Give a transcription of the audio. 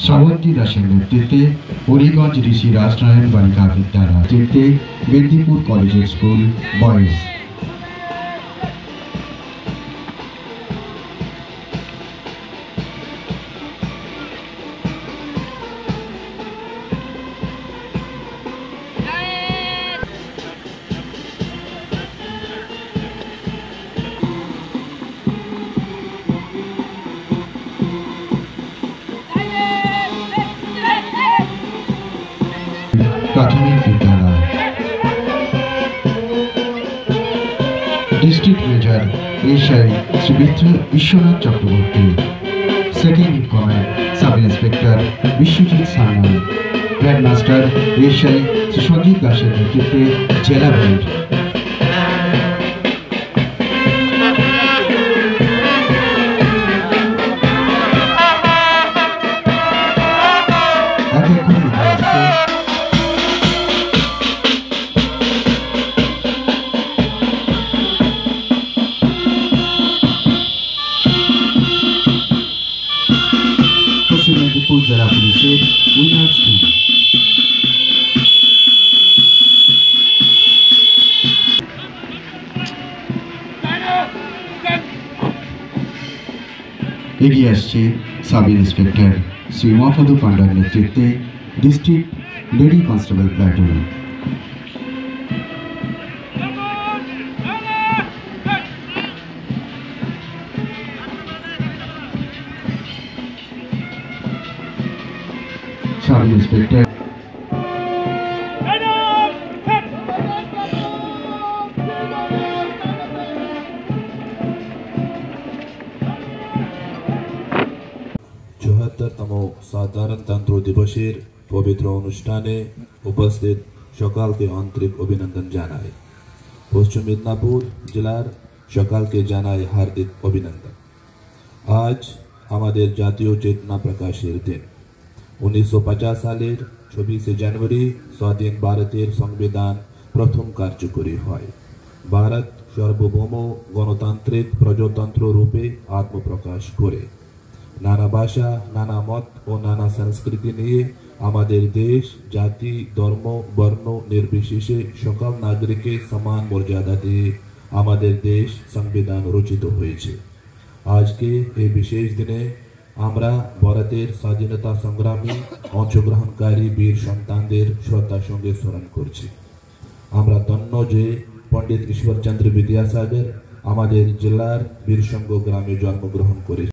শ্রাবন্তী দাসের নেতৃত্বে হরিগঞ্জ ঋষি রাজনারায়ণ বালিকা বিদ্যালয় নেতৃত্বে মেদিনীপুর কলেজিয়েট স্কুল বয়েজ। প্রাথমিক বিদ্যালয় district major SI Shri Biswanath Chakraborty, second in command sub inspector Biswajit Sanyal, grand master SI Shri Sanjit দাসের নেতৃত্বে জেলা ব্যান্ড। মেদিনীপুর জেলা পুলিশের উইনার্স টিম। এগিয়ে আসছে সাব ইন্সপেক্টর শ্রী উমাপদ পান্ডার নেতৃত্বে district lady constable platoon. Sub inspector तम साधारणतंत्र दिवसेर पवित्र अनुष्ठाने उपस्थित सकालके आंतरिक अभिनंदन जानाई। पश्चिम मेदिनीपुर जिलार सकालके जानाई हार्दिक अभिनंदन। आज आमादेर जातीय चेतना प्रकाशेर दिन। 1950 सालेर 26 জানুয়ারি स्वाधीन भारतेर संविधान प्रथम कार्यकरी हय। भारत सार्वभौम गणतांत्रिक प्रजातंत्र रूपे आत्मप्रकाश करे। नाना भाषा, नाना मत और नाना संस्कृति निये आमादेर देश जाति धर्म वर्ण निर्विशेषे सकल नागरिके समान मर्यादा दिए आमादेर देश संविधान रचित हयेछे। आज के এই বিশেষ দিনে আমরা ভারতের স্বাধীনতা সংগ্রামী অংশগ্রহণকারী বীর সন্তানদের শ্রদ্ধার সঙ্গে স্মরণ করছি। আমরা ধন্য যে পণ্ডিত ঈশ্বরচন্দ্র বিদ্যাসাগর আমাদের জেলার বীরসঙ্গ গ্রামে জন্মগ্রহণ করে